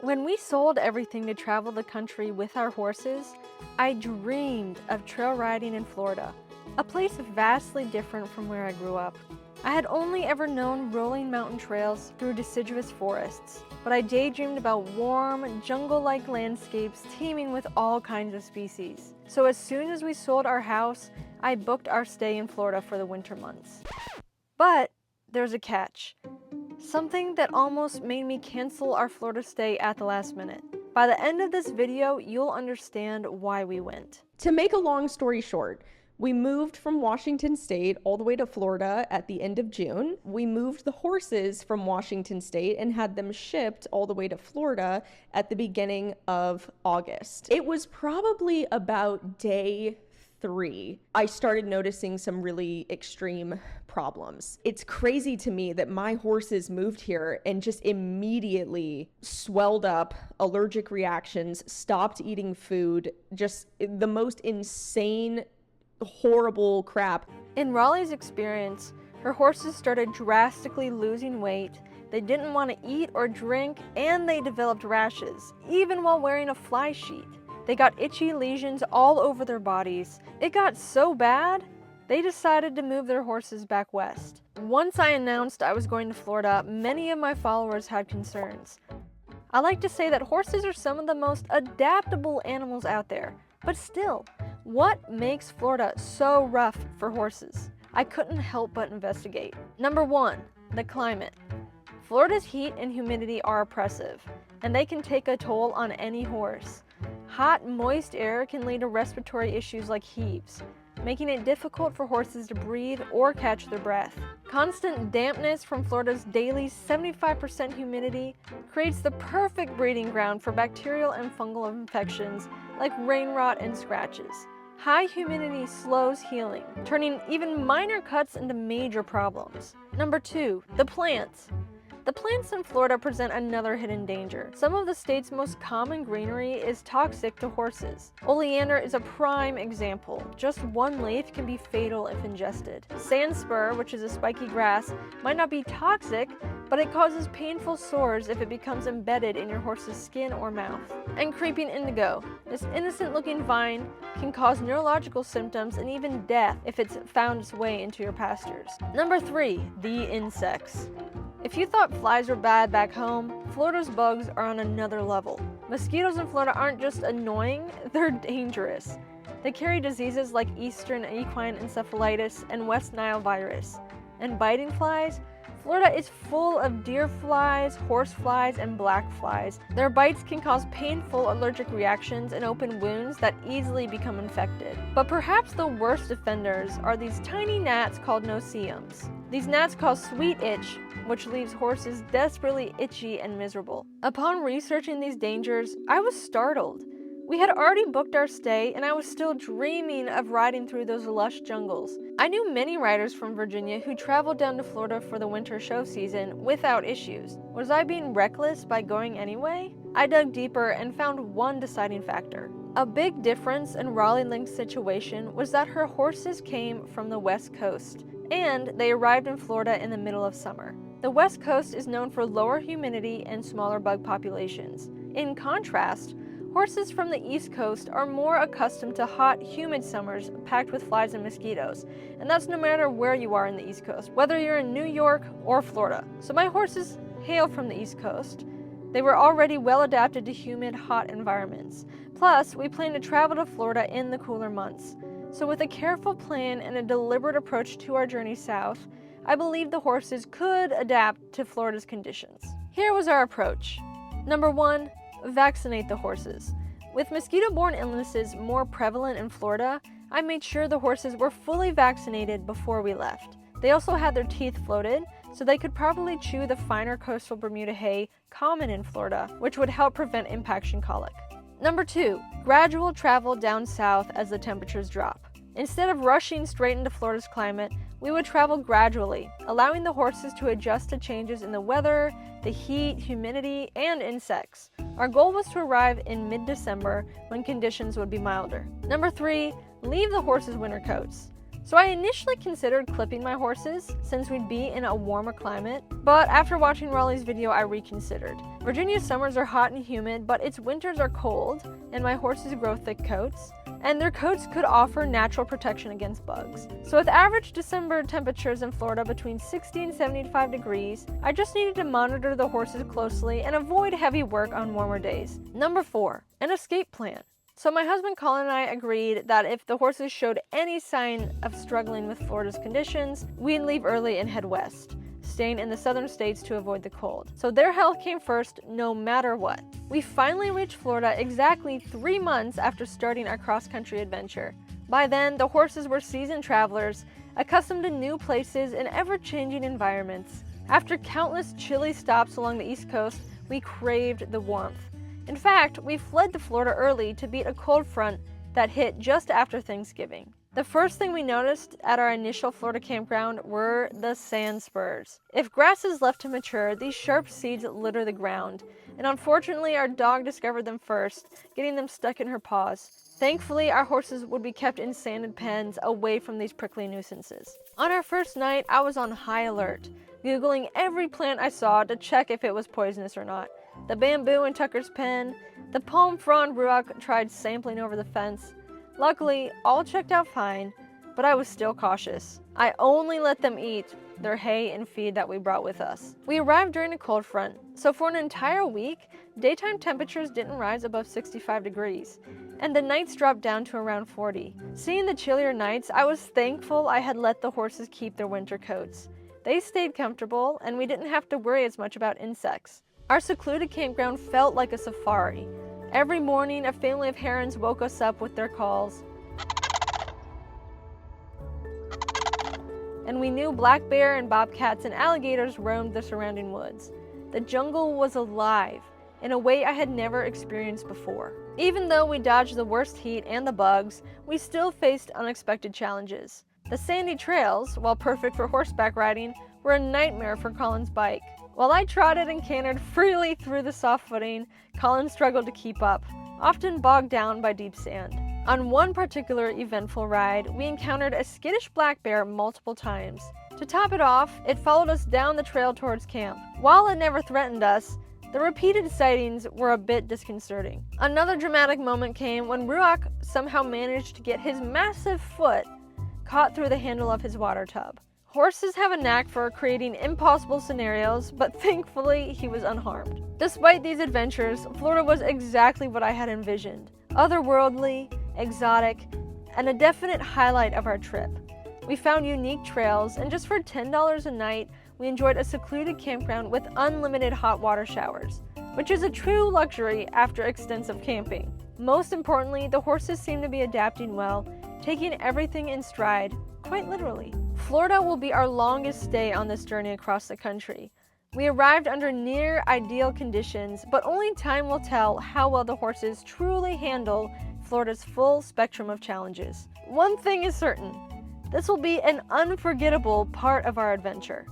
When we sold everything to travel the country with our horses, I dreamed of trail riding in Florida, a place vastly different from where I grew up. I had only ever known rolling mountain trails through deciduous forests, but I daydreamed about warm, jungle-like landscapes teeming with all kinds of species. So as soon as we sold our house, I booked our stay in Florida for the winter months. But there's a catch. Something that almost made me cancel our Florida stay at the last minute. By the end of this video, you'll understand why we went. To make a long story short, we moved from Washington State all the way to Florida at the end of June. We moved the horses from Washington State and had them shipped all the way to Florida at the beginning of August. It was probably about day 3, I started noticing some really extreme problems. It's crazy to me that my horses moved here and just immediately swelled up, allergic reactions, stopped eating food, just the most insane, horrible crap. In Raleigh's experience, her horses started drastically losing weight, they didn't want to eat or drink, and they developed rashes, even while wearing a fly sheet. They got itchy lesions all over their bodies. It got so bad, they decided to move their horses back west. Once I announced I was going to Florida, many of my followers had concerns. I like to say that horses are some of the most adaptable animals out there, but still, what makes Florida so rough for horses? I couldn't help but investigate. Number 1, the climate. Florida's heat and humidity are oppressive, and they can take a toll on any horse. Hot, moist air can lead to respiratory issues like heaves, making it difficult for horses to breathe or catch their breath. Constant dampness from Florida's daily 75% humidity creates the perfect breeding ground for bacterial and fungal infections like rain rot and scratches. High humidity slows healing, turning even minor cuts into major problems. Number 2, the plants. The plants in Florida present another hidden danger. Some of the state's most common greenery is toxic to horses. Oleander is a prime example. Just one leaf can be fatal if ingested. Sandspur, which is a spiky grass, might not be toxic, but it causes painful sores if it becomes embedded in your horse's skin or mouth. And creeping indigo. This innocent-looking vine can cause neurological symptoms and even death if it's found its way into your pastures. Number 3, the insects. If you thought flies were bad back home, Florida's bugs are on another level. Mosquitoes in Florida aren't just annoying, they're dangerous. They carry diseases like Eastern equine encephalitis and West Nile virus. And biting flies? Florida is full of deer flies, horse flies, and black flies. Their bites can cause painful allergic reactions and open wounds that easily become infected. But perhaps the worst offenders are these tiny gnats called no-see-ums. These gnats cause sweet itch, which leaves horses desperately itchy and miserable. Upon researching these dangers, I was startled. We had already booked our stay, and I was still dreaming of riding through those lush jungles. I knew many riders from Virginia who traveled down to Florida for the winter show season without issues. Was I being reckless by going anyway? I dug deeper and found one deciding factor. A big difference in Raleigh Link's situation was that her horses came from the West Coast, and they arrived in Florida in the middle of summer. The West Coast is known for lower humidity and smaller bug populations. In contrast, horses from the East Coast are more accustomed to hot, humid summers packed with flies and mosquitoes, and that's no matter where you are in the East Coast, whether you're in New York or Florida. So my horses hail from the East Coast. They were already well adapted to humid, hot environments. Plus, we plan to travel to Florida in the cooler months. So with a careful plan and a deliberate approach to our journey south, I believe the horses could adapt to Florida's conditions. Here was our approach. Number 1, vaccinate the horses. With mosquito-borne illnesses more prevalent in Florida, I made sure the horses were fully vaccinated before we left. They also had their teeth floated, so they could probably chew the finer coastal Bermuda hay common in Florida, which would help prevent impaction colic. Number 2, gradual travel down south as the temperatures drop. Instead of rushing straight into Florida's climate, we would travel gradually, allowing the horses to adjust to changes in the weather, the heat, humidity, and insects. Our goal was to arrive in mid-December when conditions would be milder. Number 3, leave the horses' winter coats. So I initially considered clipping my horses since we'd be in a warmer climate, but after watching Raleigh's video I reconsidered. Virginia's summers are hot and humid, but its winters are cold, and my horses grow thick coats, and their coats could offer natural protection against bugs. So with average December temperatures in Florida between 60 and 75 degrees, I just needed to monitor the horses closely and avoid heavy work on warmer days. Number 4, an escape plan. So my husband Colin and I agreed that if the horses showed any sign of struggling with Florida's conditions, we'd leave early and head west, staying in the southern states to avoid the cold. So their health came first no matter what. We finally reached Florida exactly 3 months after starting our cross-country adventure. By then, the horses were seasoned travelers, accustomed to new places and ever-changing environments. After countless chilly stops along the East Coast, we craved the warmth. In fact, we fled to Florida early to beat a cold front that hit just after Thanksgiving. The first thing we noticed at our initial Florida campground were the sand spurs. If grass is left to mature, these sharp seeds litter the ground, and unfortunately our dog discovered them first, getting them stuck in her paws. Thankfully, our horses would be kept in sanded pens away from these prickly nuisances. On our first night, I was on high alert, Googling every plant I saw to check if it was poisonous or not. The bamboo in Tucker's pen, the palm frond ruach tried sampling over the fence. Luckily, all checked out fine, but I was still cautious. I only let them eat their hay and feed that we brought with us. We arrived during a cold front, so for an entire week, daytime temperatures didn't rise above 65 degrees, and the nights dropped down to around 40. Seeing the chillier nights, I was thankful I had let the horses keep their winter coats. They stayed comfortable, and we didn't have to worry as much about insects. Our secluded campground felt like a safari. Every morning, a family of herons woke us up with their calls, and we knew black bear and bobcats and alligators roamed the surrounding woods. The jungle was alive in a way I had never experienced before. Even though we dodged the worst heat and the bugs, we still faced unexpected challenges. The sandy trails, while perfect for horseback riding, were a nightmare for Colin's bike. While I trotted and cantered freely through the soft footing, Colin struggled to keep up, often bogged down by deep sand. On one particular eventful ride, we encountered a skittish black bear multiple times. To top it off, it followed us down the trail towards camp. While it never threatened us, the repeated sightings were a bit disconcerting. Another dramatic moment came when Ruach somehow managed to get his massive foot caught through the handle of his water tub. Horses have a knack for creating impossible scenarios, but thankfully he was unharmed. Despite these adventures, Florida was exactly what I had envisioned. Otherworldly, exotic, and a definite highlight of our trip. We found unique trails, and just for $10 a night, we enjoyed a secluded campground with unlimited hot water showers, which is a true luxury after extensive camping. Most importantly, the horses seem to be adapting well, taking everything in stride, quite literally. Florida will be our longest stay on this journey across the country. We arrived under near ideal conditions, but only time will tell how well the horses truly handle Florida's full spectrum of challenges. One thing is certain, this will be an unforgettable part of our adventure.